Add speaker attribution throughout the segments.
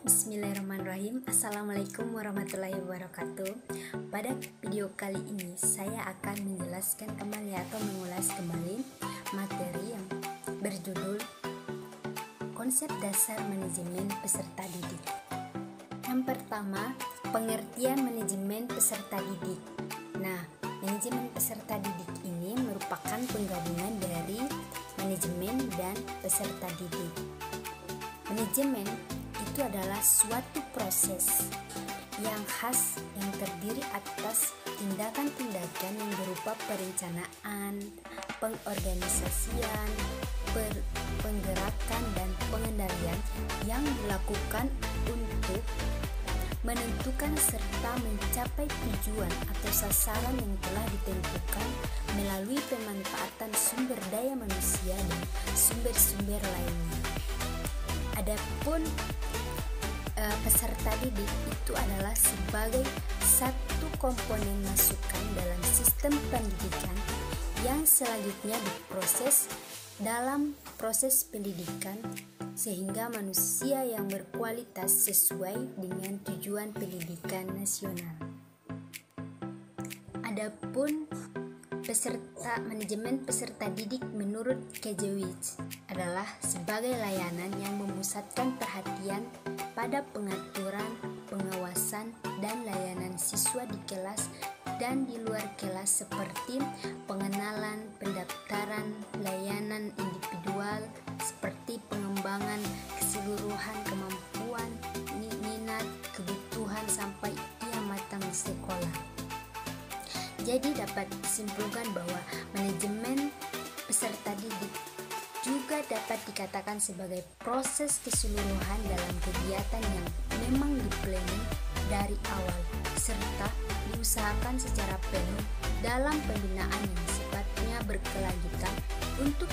Speaker 1: Bismillahirrahmanirrahim. Assalamualaikum warahmatullahi wabarakatuh. Pada video kali ini saya akan menjelaskan kembali atau mengulas kembali materi yang berjudul Konsep Dasar Manajemen Peserta Didik. Yang pertama, pengertian manajemen peserta didik. Nah, manajemen peserta didik ini merupakan penggabungan dari manajemen dan peserta didik. Manajemen itu adalah suatu proses yang khas yang terdiri atas tindakan-tindakan yang berupa perencanaan, pengorganisasian, penggerakan, dan pengendalian yang dilakukan untuk menentukan serta mencapai tujuan atau sasaran yang telah ditentukan melalui pemanfaatan sumber daya manusia dan sumber-sumber lainnya. Adapun peserta didik itu adalah sebagai satu komponen masukan dalam sistem pendidikan yang selanjutnya diproses dalam proses pendidikan sehingga manusia yang berkualitas sesuai dengan tujuan pendidikan nasional. Adapun manajemen peserta didik menurut Kajewicz adalah sebagai layanan yang memusatkan perhatian pada pengaturan, pengawasan, dan layanan siswa di kelas dan di luar kelas seperti pengenalan, pendaftaran, layanan individual seperti pengembangan keseluruhan kemampuan, minat, kebutuhan sampai ia matang di sekolah. Jadi dapat disimpulkan bahwa manajemen peserta didik juga dapat dikatakan sebagai proses keseluruhan dalam kegiatan yang memang diplanning dari awal serta diusahakan secara penuh dalam pembinaan yang sifatnya berkelanjutan untuk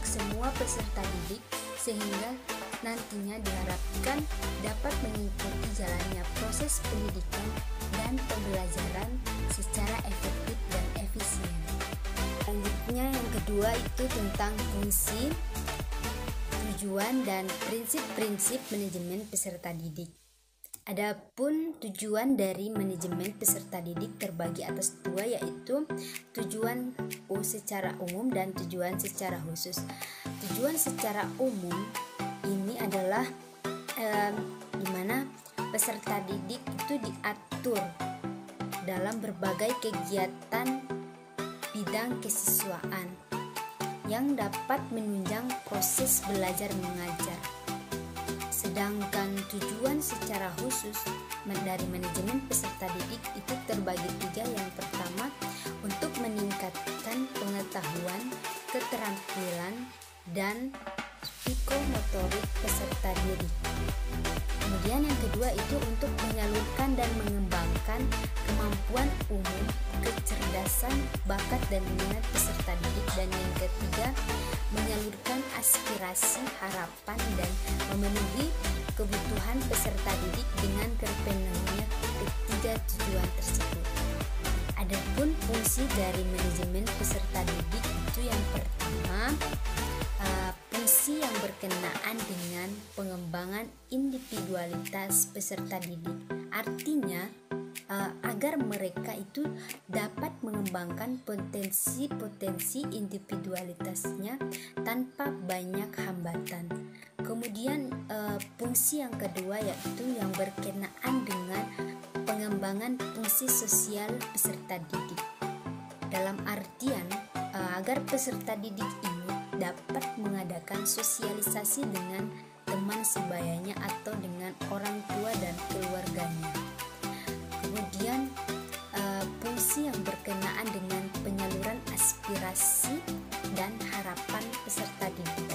Speaker 1: semua peserta didik sehingga nantinya diharapkan dapat mengikuti jalannya proses pendidikan dan pembelajaran secara efektif dan efisien. Selanjutnya yang kedua itu tentang fungsi, tujuan, dan prinsip-prinsip manajemen peserta didik. Adapun tujuan dari manajemen peserta didik terbagi atas dua, yaitu tujuan secara umum dan tujuan secara khusus. Tujuan secara umum ini adalah di mana peserta didik itu diatur dalam berbagai kegiatan bidang kesiswaan yang dapat menunjang proses belajar mengajar. Sedangkan tujuan secara khusus dari manajemen peserta didik itu terbagi tiga. Yang pertama, untuk meningkatkan pengetahuan, keterampilan, dan psikomotorik peserta didik. Kemudian yang kedua itu untuk menyalurkan dan mengembangkan kemampuan umum, kecerdasan, bakat, dan minat peserta didik. Dan yang ketiga, menyalurkan aspirasi, harapan, dan memenuhi kebutuhan peserta didik dengan terpenuhinya ketiga tujuan tersebut. Adapun fungsi dari manajemen peserta didik itu yang pertama, fungsi yang berkenaan dengan pengembangan individualitas peserta didik. Artinya agar mereka itu dapat mengembangkan potensi individualitasnya tanpa banyak hambatan. Kemudian fungsi yang kedua yaitu yang berkenaan dengan pengembangan fungsi sosial peserta didik. Dalam artian agar peserta didik ini dapat mengadakan sosialisasi dengan teman sebayanya atau dengan orang tua dan keluarganya. Kemudian fungsi yang berkenaan dengan penyaluran aspirasi dan harapan peserta didik.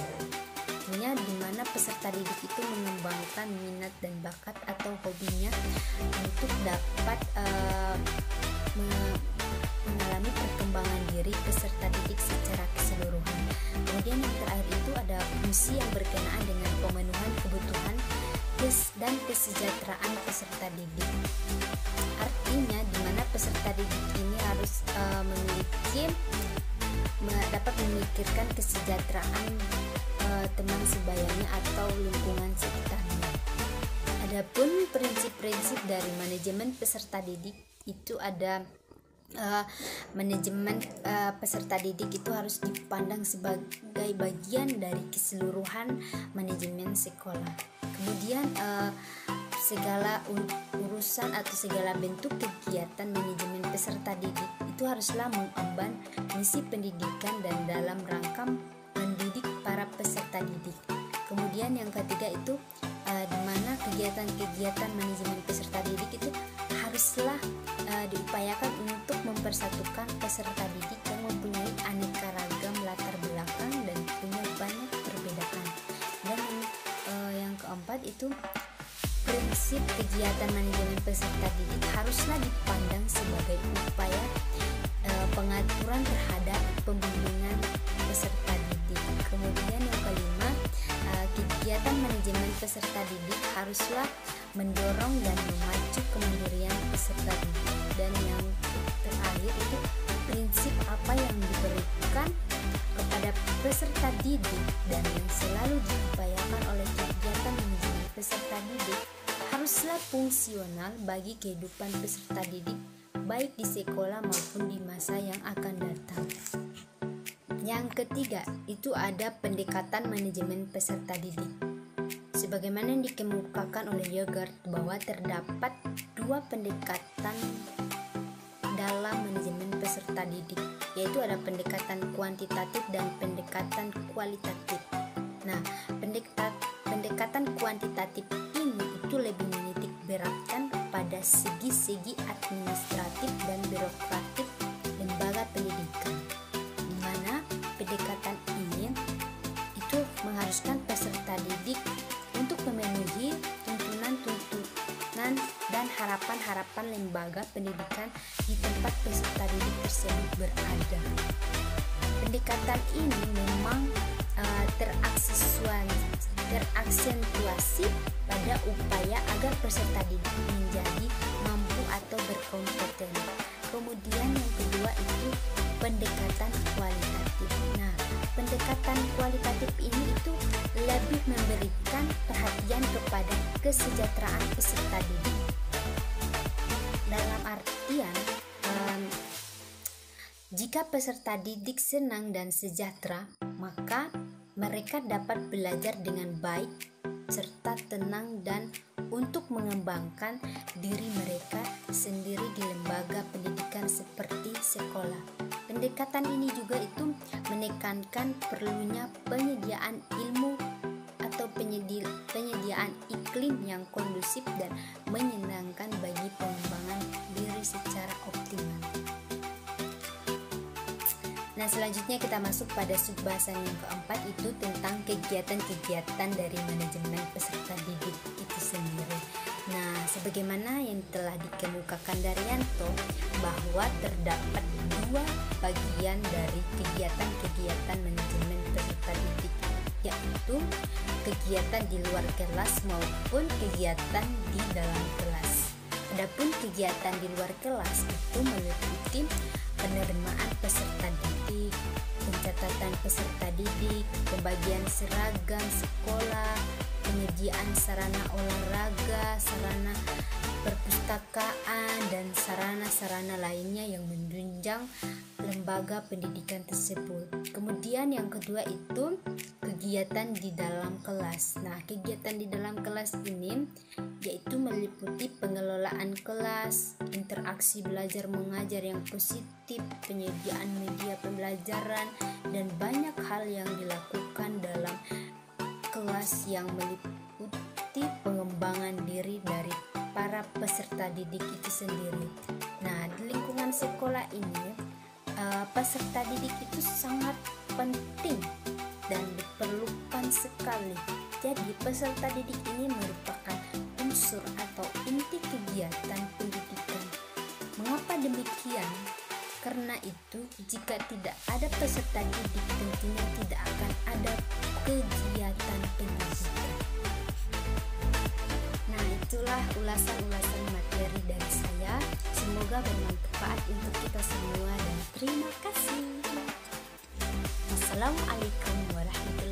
Speaker 1: Artinya di mana peserta didik itu mengembangkan minat dan bakat atau hobinya untuk dapat mengalami perkembangan diri peserta didik secara keseluruhan. Kemudian yang terakhir itu ada fungsi yang berkenaan dengan pemenuhan kebutuhan dan kesejahteraan peserta didik. Artinya di mana peserta didik ini harus dapat memikirkan kesejahteraan teman sebayanya atau lingkungan sekitarnya. Adapun prinsip-prinsip dari manajemen peserta didik itu ada manajemen peserta didik itu harus dipandang sebagai bagian dari keseluruhan manajemen sekolah. Kemudian segala urusan atau segala bentuk kegiatan manajemen peserta didik itu haruslah mengemban misi pendidikan dan dalam rangka mendidik para peserta didik. Kemudian yang ketiga itu di mana kegiatan-kegiatan manajemen peserta didik itu haruslah diupayakan untuk mempersatukan peserta didik yang mempunyai aneka ragam latar belakang dan punya banyak perbedaan. Dan yang keempat itu prinsip kegiatan manajemen peserta didik haruslah dipandang sebagai upaya pengaturan terhadap pembimbingan peserta didik. Kemudian yang kelima, kegiatan manajemen peserta didik haruslah mendorong dan memacu kemandirian peserta didik. Dan yang terakhir itu prinsip apa yang diberikan kepada peserta didik dan yang selalu diupayakan oleh kegiatan manajemen peserta didik haruslah fungsional bagi kehidupan peserta didik baik di sekolah maupun di masa yang akan datang. Yang ketiga itu ada pendekatan manajemen peserta didik. Sebagaimana yang dikemukakan oleh Yogurt bahwa terdapat dua pendekatan dalam manajemen peserta didik, yaitu ada pendekatan kuantitatif dan pendekatan kualitatif. Nah, pendekatan kuantitatif ini itu lebih menitik beratkan pada segi-segi administratif dan birokratif lembaga pendidikan, di mana pendekatan ini itu mengharuskan peserta didik untuk memenuhi tuntunan dan harapan-harapan lembaga pendidikan di tempat peserta didik tersebut berada. Pendekatan ini memang teraksentuasi pada upaya agar peserta didik menjadi mampu atau berkompeten. Kemudian yang kedua itu pendekatan kualitatif. Nah, pendekatan kualitatif ini itu lebih memberikan perhatian kepada kesejahteraan peserta didik. Dalam artian jika peserta didik senang dan sejahtera, maka mereka dapat belajar dengan baik serta tenang dan untuk mengembangkan diri mereka sendiri di lembaga pendidikan seperti sekolah. Pendekatan ini juga itu menekankan perlunya penyediaan ilmu atau penyediaan iklim yang kondusif dan menyenangkan bagi pengembangan diri secara optimal. Nah, selanjutnya kita masuk pada subbahasan yang keempat, itu tentang kegiatan-kegiatan dari manajemen peserta didik itu sendiri. Nah, sebagaimana yang telah dikemukakan Daryanto bahwa terdapat dua bagian dari kegiatan-kegiatan manajemen peserta didik, yaitu kegiatan di luar kelas maupun kegiatan di dalam kelas. Adapun kegiatan di luar kelas itu meliputi penerimaan peserta didik, pencatatan peserta didik, pembagian seragam sekolah, penyediaan sarana olahraga, sarana perpustakaan, dan sarana-sarana lainnya yang menunjang lembaga pendidikan tersebut. Kemudian yang kedua itu kegiatan di dalam kelas. Nah, kegiatan di dalam kelas ini yaitu meliputi pengelolaan kelas, interaksi belajar mengajar yang positif, penyediaan media pembelajaran, dan banyak hal yang dilakukan dalam kelas yang meliputi pengembangan diri dari para peserta didik itu sendiri. Nah, di lingkungan sekolah ini peserta didik itu sangat penting dan diperlukan sekali. Jadi peserta didik ini merupakan unsur atau inti kegiatan pendidikan. Mengapa demikian? Karena itu jika tidak ada peserta didik tentunya tidak akan ada kegiatan pendidikan. Nah, itulah ulasan-ulasan materi dari saya. Semoga bermanfaat untuk kita semua dan terima kasih. Wassalamualaikum warahmatullahi wabarakatuh.